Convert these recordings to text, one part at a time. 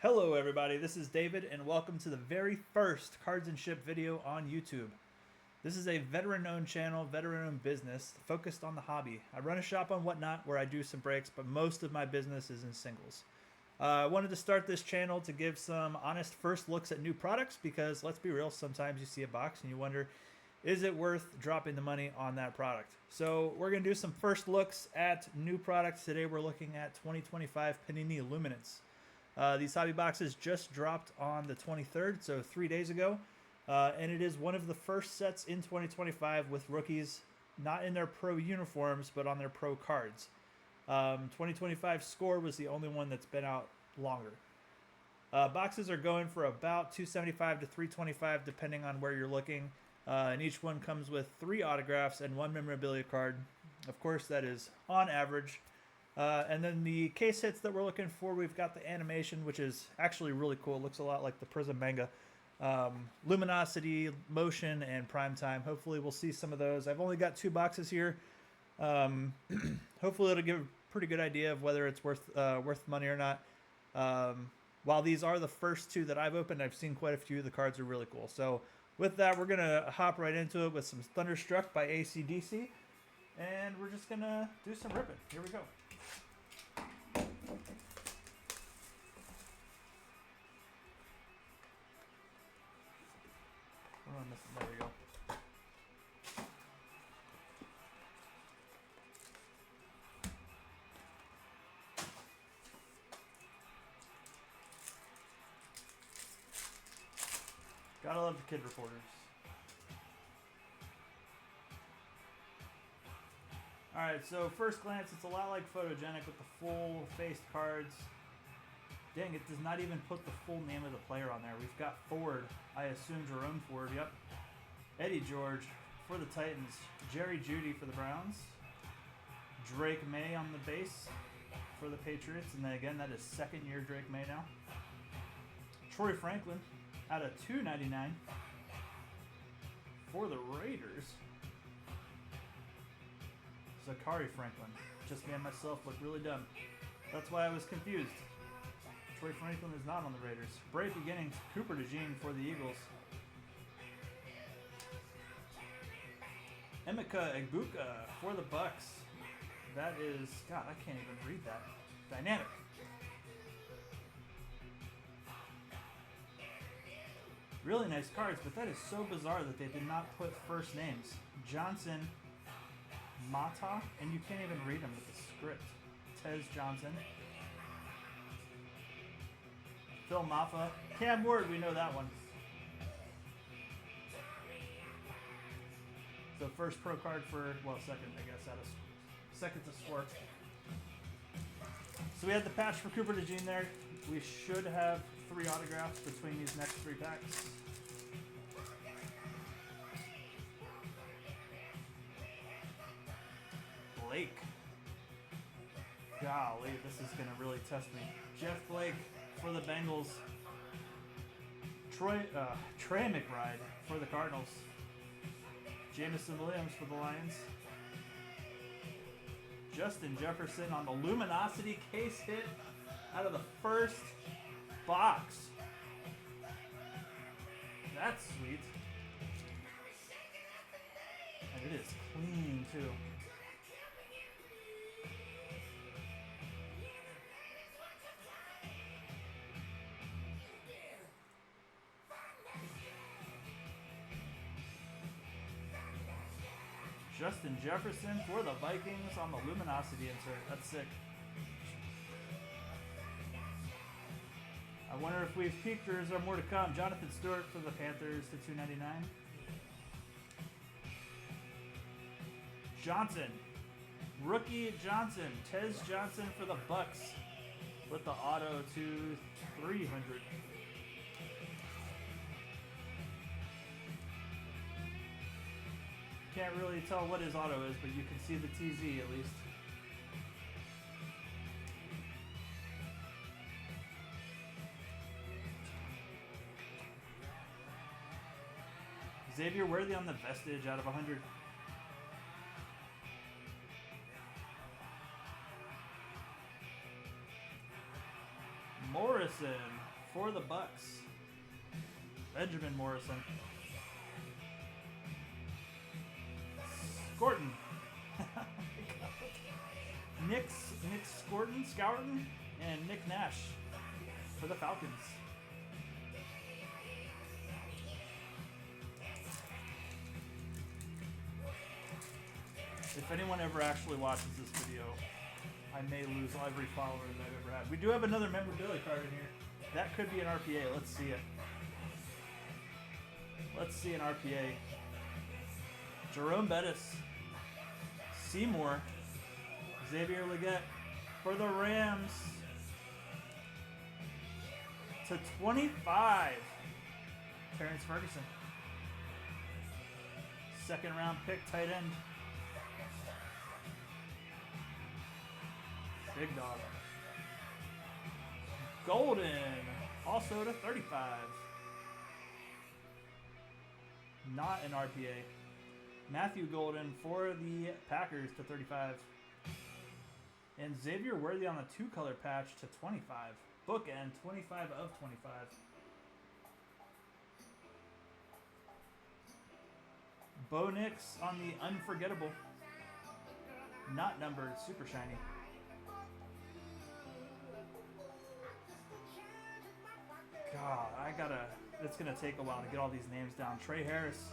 Hello everybody, this is David and welcome to the very first Cards and Ship video on YouTube. This is a veteran-owned channel, veteran-owned business focused on the hobby. I run a shop on Whatnot where I do some breaks, but most of my business is in singles. I wanted to start this channel to give some honest first looks at new products because, let's be real, sometimes you see a box and you wonder, is it worth dropping the money on that product? So we're going to do some first looks at new products. Today we're looking at 2025 Panini Luminance. These hobby boxes just dropped on the 23rd, so 3 days ago. And it is one of the first sets in 2025 with rookies not in their pro uniforms, but on their pro cards. 2025 Score was the only one that's been out longer. Boxes are going for about $275 to $325 depending on where you're looking. And each one comes with 3 autographs and 1 memorabilia card. Of course, that is on average. And then the case hits that we're looking for, we've got the animation, which is actually really cool. It looks a lot like the Prism manga. Luminosity, Motion, and Primetime. Hopefully we'll see some of those. I've only got 2 boxes here. Hopefully it'll give a pretty good idea of whether it's worth money or not. While these are the first 2 that I've opened, I've seen quite a few. The cards are really cool. So with that, we're going to hop right into it with some Thunderstruck by AC/DC. And we're just going to do some ripping. Here we go. What am I missing? There we go. Gotta love the kid reporters. Alright, so first glance, it's a lot like Photogenic with the full-faced cards. Dang, it does not even put the full name of the player on there. We've got Ford. I assume Jerome Ford, yep. Eddie George for the Titans. Jerry Jeudy for the Browns. Drake May on the base for the Patriots. And then again, that is second year Drake May now. Troy Franklin out of $2.99 for the Raiders. Zachary Franklin. Just me and myself look really dumb. That's why I was confused. Troy Franklin is not on the Raiders. Brave beginnings. Cooper DeJean for the Eagles. Emeka Egbuka for the Bucks. That is, God, I can't even read that. Dynamic. Really nice cards, but that is so bizarre that they did not put first names. Johnson Mata, and you can't even read them with the script. Tez Johnson. Phil Maffa. Cam Ward, we know that one. So first pro card for, well, second, I guess, out of second to Score. So we had the patch for Cooper DeJean there. We should have 3 autographs between these next 3 packs. Blake. Golly, this is going to really test me. Jeff Blake for the Bengals. Trey McBride for the Cardinals. Jamison Williams for the Lions. Justin Jefferson on the Luminosity case hit out of the first box. That's sweet. And it is clean too. Justin Jefferson for the Vikings on the Luminosity insert. That's sick. I wonder if we've peaked or is there more to come. Jonathan Stewart for the Panthers to $2.99. Johnson. Rookie Johnson. Tez Johnson for the Bucks with the auto to $300. Can't really tell what his auto is, but you can see the TZ at least. Xavier Worthy on the Vestige out of 100. Morrison For the Bucks, Benjamin Morrison. Scorton. Nick Scorton, and Nick Nash for the Falcons. If anyone ever actually watches this video, I may lose every follower that I've ever had. We do have another memorabilia card in here. That could be an RPA. Let's see it. Let's see an RPA. Jerome Bettis. Seymour. Xavier Legette for the Rams. To 25. Terrence Ferguson. Second round pick, tight end. Big dog. Golden, also to 35. Not an RPA. Matthew Golden for the Packers to 35. And Xavier Worthy on the 2-color patch to 25. Bookend, 25 of 25. Bo Nix on the Unforgettable. Not numbered, super shiny. God, it's going to take a while to get all these names down. Trey Harris.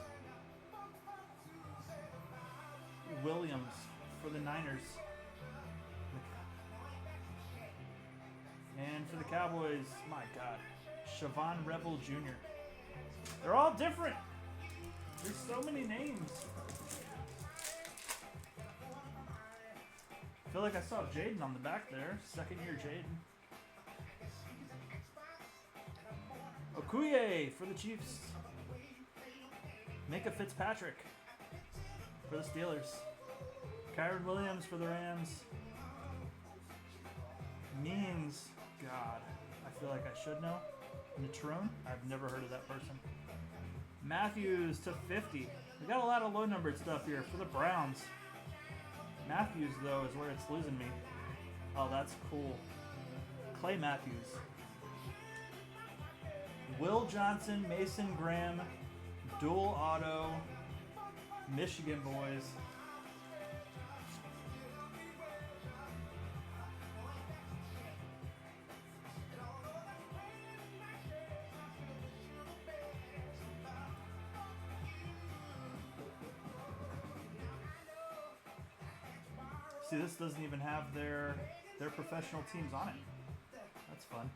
Williams for the Niners. And for the Cowboys, my God, Siobhan Rebel Jr. They're all different. There's so many names. I feel like I saw Jaden on the back there. Second year Jaden. Okuye for the Chiefs. Micah Fitzpatrick for the Steelers. Kyron Williams for the Rams. Means, God, I feel like I should know. Natrone, I've never heard of that person. Matthews to 50. We got a lot of low numbered stuff here for the Browns. Matthews, though, is where it's losing me. Oh, that's cool. Clay Matthews. Will Johnson, Mason Graham, dual auto, Michigan boys. See, this doesn't even have their professional teams on it. That's fun.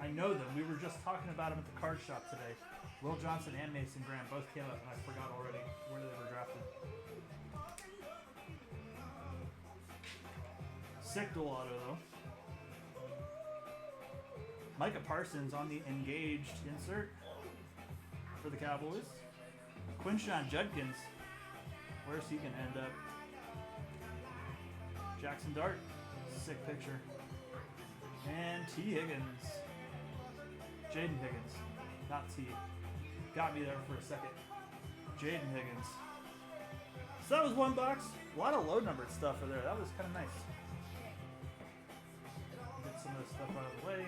I know them. We were just talking about them at the card shop today. Will Johnson and Mason Graham both came up, and I forgot already where they were drafted. Sick dual auto, though. Micah Parsons on the engaged insert for the Cowboys. Quinshawn Judkins. Where's he going to end up? Jackson Dart. Sick picture. And T. Higgins. Jaden Higgins. Not T. Got me there for a second. Jaden Higgins. So that was one box. A lot of low numbered stuff over there. That was kind of nice. Get some of this stuff out of the way.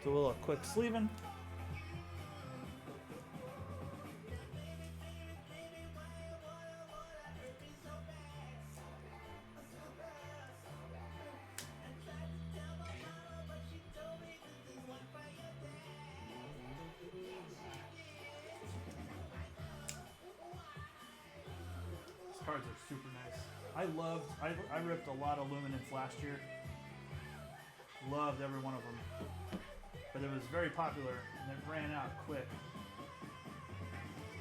Do a little quick sleeving. Cards are super nice. I ripped a lot of Luminance last year. Loved every one of them. But it was very popular and it ran out quick.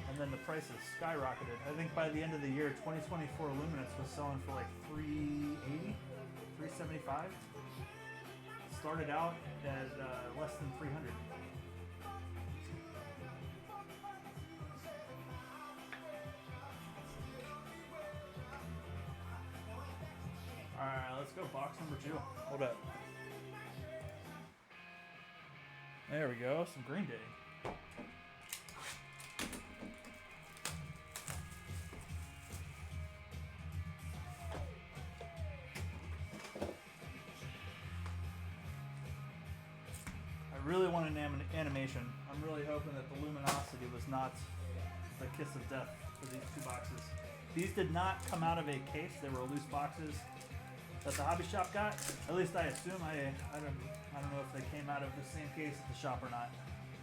And then the prices skyrocketed. I think by the end of the year, 2024 Luminance was selling for like $380, $375. Started out at less than $300. Alright, let's go box number 2. Hold up. There we go, some Green Day. really want an animation. I'm really hoping that the Luminosity was not the kiss of death for these two boxes. These did not come out of a case. They were loose boxes that the hobby shop got. At least I assume. I don't know if they came out of the same case at the shop or not,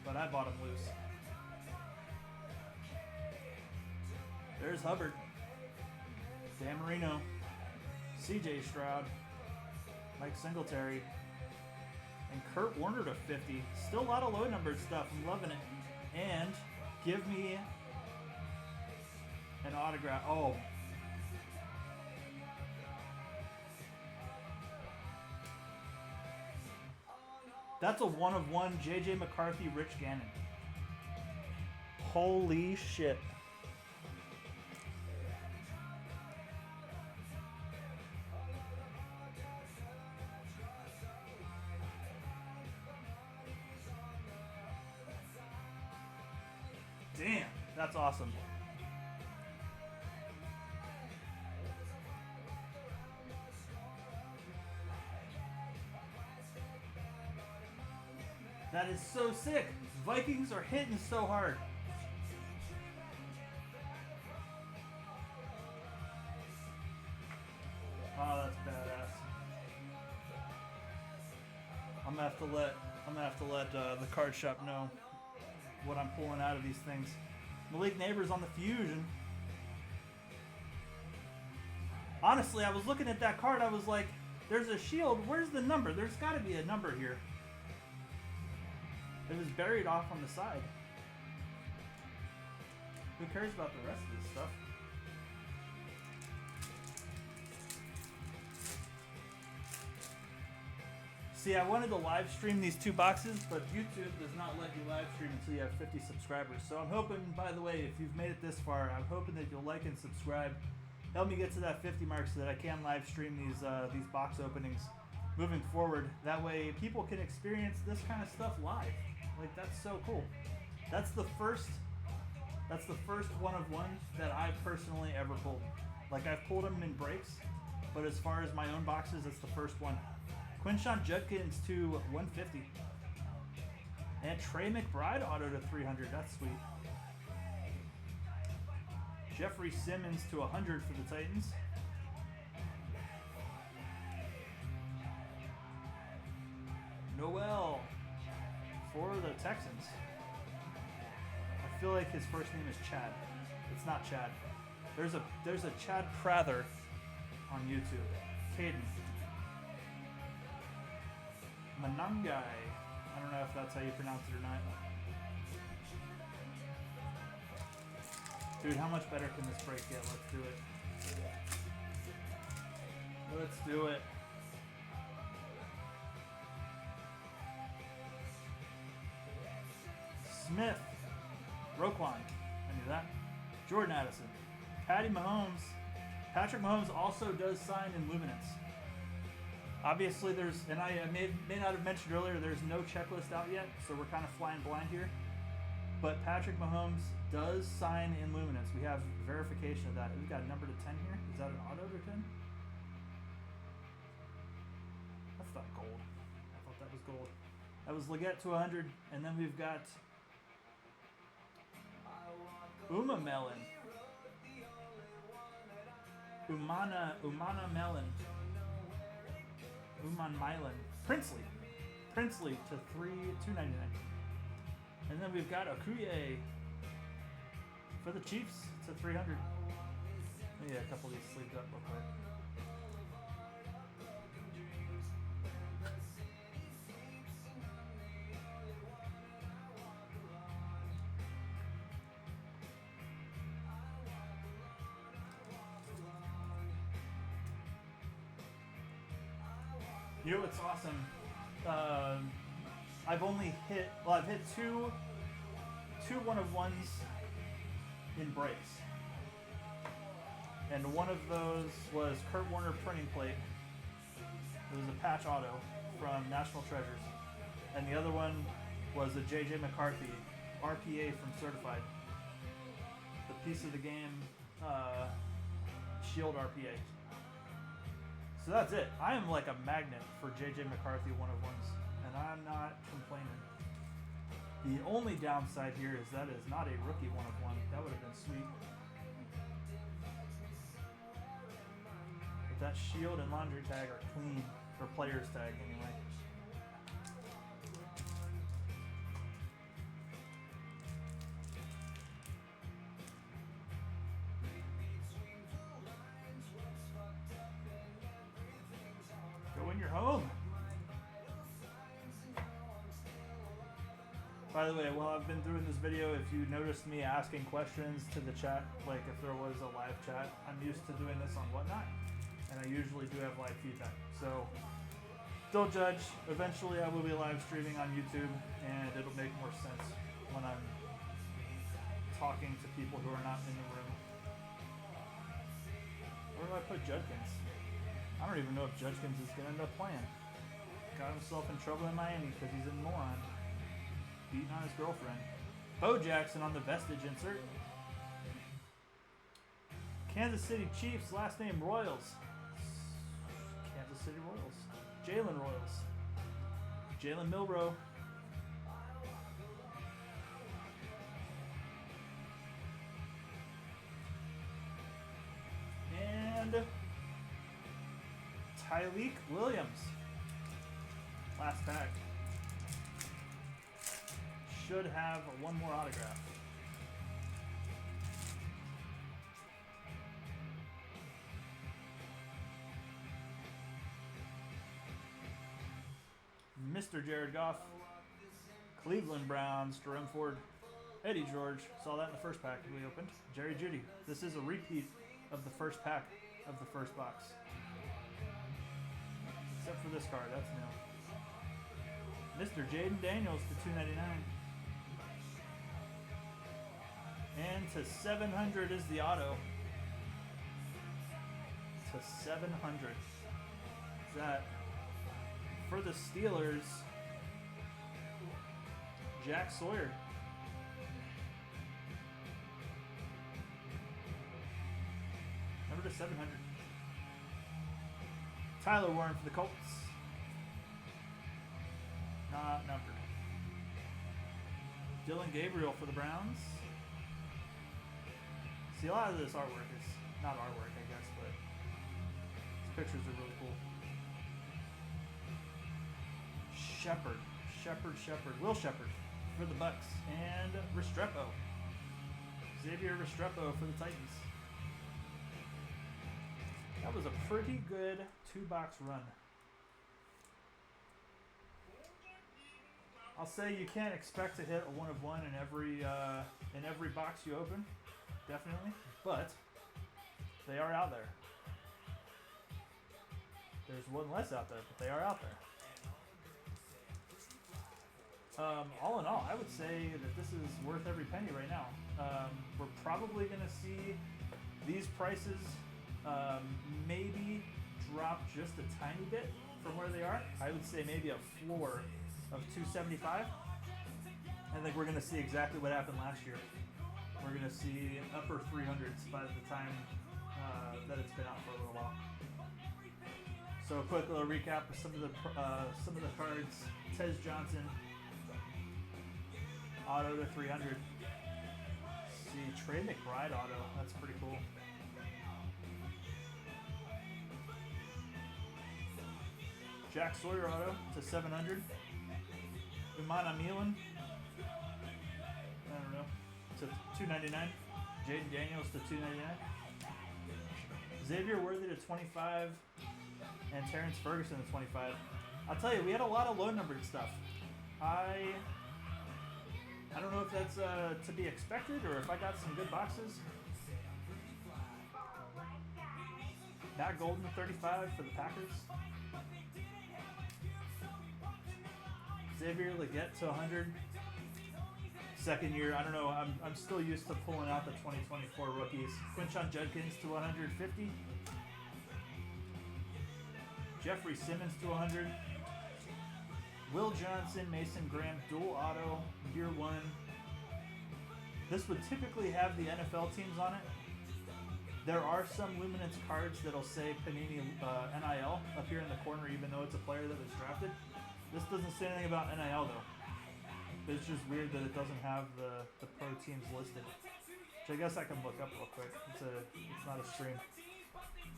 but I bought them loose. There's Hubbard, Dan Marino, CJ Stroud, Mike Singletary, and Kurt Warner to 50. Still a lot of low numbered stuff. I'm loving it. And give me an autograph. Oh. That's a 1/1 JJ McCarthy, Rich Gannon. Holy shit. Damn, that's awesome. That is so sick. Vikings are hitting so hard. Oh, that's badass. I'm gonna have to let the card shop know what I'm pulling out of these things. Malik Neighbors on the Fusion. Honestly, I was looking at that card. I was like, "There's a shield. Where's the number? There's got to be a number here." It was buried off on the side. Who cares about the rest of this stuff? See, I wanted to live stream these two boxes, but YouTube does not let you live stream until you have 50 subscribers. So I'm hoping, by the way, if you've made it this far, I'm hoping that you'll like and subscribe. Help me get to that 50 mark so that I can live stream these box openings moving forward. That way people can experience this kind of stuff live. Like, that's so cool. That's the first 1/1 that I've personally ever pulled. Like, I've pulled them in breaks, but as far as my own boxes, it's the first one. Quinshon Judkins to 150. And Trey McBride auto to 300. That's sweet. Jeffrey Simmons to 100 for the Titans. Noel for the Texans. I feel like his first name is Chad. It's not Chad. There's a Chad Prather on YouTube. Caden. Manangai. I don't know if that's how you pronounce it or not. Dude, how much better can this break get? Let's do it. Let's do it. Smith. Roquan. I knew that. Jordan Addison. Patty Mahomes. Patrick Mahomes also does sign in Luminance. Obviously, and I may not have mentioned earlier, there's no checklist out yet, so we're kind of flying blind here. But Patrick Mahomes does sign in Luminance. We have verification of that. We've got a number to 10 here. Is that an auto to 10? That's not gold. I thought that was gold. That was Leggett to 100, and then we've got Uma Melon. Umana Melon. Uman Milan. Princely to 299. And then we've got Okuye for the Chiefs to 300. Let me get a couple of these sleeved up real quick. You know what's awesome? I've hit two 1/1s in breaks. And one of those was Kurt Warner printing plate. It was a patch auto from National Treasures. And the other one was a JJ McCarthy RPA from Certified. The piece of the game Shield RPA. So that's it. I am like a magnet for JJ McCarthy 1/1s, and I'm not complaining. The only downside here is that is not a rookie 1/1. That would have been sweet. But that shield and laundry tag are clean, or player's tag anyway. Go in your home. By the way, while I've been doing this video, if you noticed me asking questions to the chat, like if there was a live chat, I'm used to doing this on Whatnot, and I usually do have live feedback. So don't judge. Eventually I will be live streaming on YouTube, and it'll make more sense when I'm talking to people who are not in the room. Where do I put Judkins? I don't even know if Judkins is going to end up playing. Got himself in trouble in Miami because he's a moron. Beating on his girlfriend. Bo Jackson on the vestige insert. Kansas City Chiefs, last name Royals. Kansas City Royals. Jalen Royals. Jalen Milrow. And Tyleek Williams. Last pack. Should have one more autograph. Mr. Jared Goff. Cleveland Browns, Jerome Ford. Eddie George. Saw that in the first pack we opened. Jerry Jeudy. This is a repeat of the first pack of the first box. Except for this card, that's new. Mr. Jaden Daniels to $2.99. And to 700 is the auto. To 700. That for the Steelers, Jack Sawyer. Number to 700. Tyler Warren for the Colts. Not numbered. Dylan Gabriel for the Browns. See, a lot of this artwork is not artwork, I guess, but these pictures are really cool. Will Shepard for the Bucks, and Restrepo. Xavier Restrepo for the Titans. That was a pretty good two-box run. I'll say you can't expect to hit a 1/1 in every box you open. Definitely, but they are out there. There's one less out there, but they are out there. All in all, I would say that this is worth every penny right now. We're probably going to see these prices maybe drop just a tiny bit from where they are. I would say maybe a floor of $275. I think we're going to see exactly what happened last year. We're going to see upper 300s by the time that it's been out for a little while. So a quick little recap of some of the cards. Tez Johnson, auto to 300. See, Trey McBride auto. That's pretty cool. Jack Sawyer auto to 700. Umana Milan. I don't know. To $2.99. Jaden Daniels to $2.99. Xavier Worthy to 25. And Terrence Ferguson to 25. I'll tell you, we had a lot of low numbered stuff. I don't know if that's to be expected or if I got some good boxes. Matt Golden to 35 for the Packers. Xavier Legette to 100. Second year, I don't know. I'm still used to pulling out the 2024 rookies. Quinshon Judkins to 150. Jeffrey Simmons to 100. Will Johnson, Mason Graham, dual auto, year one. This would typically have the NFL teams on it. There are some Luminance cards that'll say Panini NIL up here in the corner, even though it's a player that was drafted. This doesn't say anything about NIL though. It's just weird that it doesn't have the pro teams listed. Which I guess I can look up real quick. It's not a stream.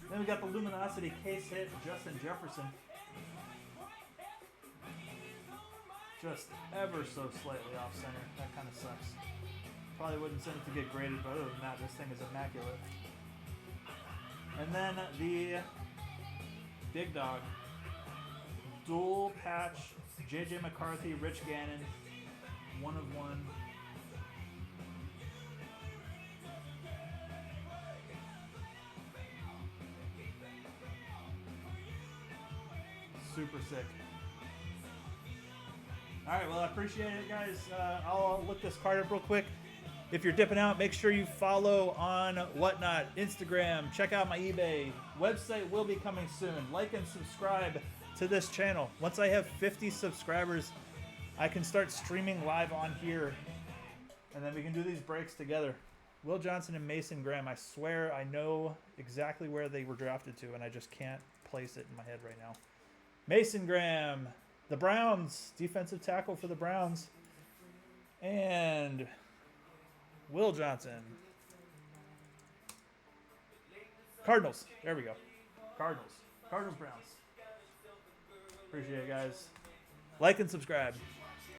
Then we got the Luminosity case hit, Justin Jefferson. Just ever so slightly off center. That kind of sucks. Probably wouldn't send it to get graded, but other than that, this thing is immaculate. And then the big dog. Dual patch, JJ McCarthy, Rich Gannon. 1 of 1. Super sick. Alright, well, I appreciate it, guys. I'll look this card up real quick. If you're dipping out, make sure you follow on Whatnot, Instagram. Check out my eBay. Website will be coming soon. Like and subscribe to this channel. Once I have 50 subscribers, I can start streaming live on here. And then we can do these breaks together. Will Johnson and Mason Graham. I swear I know exactly where they were drafted to, and I just can't place it in my head right now. Mason Graham. The Browns. Defensive tackle for the Browns. And Will Johnson. Cardinals. There we go. Cardinals. Cardinals, Browns. Appreciate it, guys. Like and subscribe.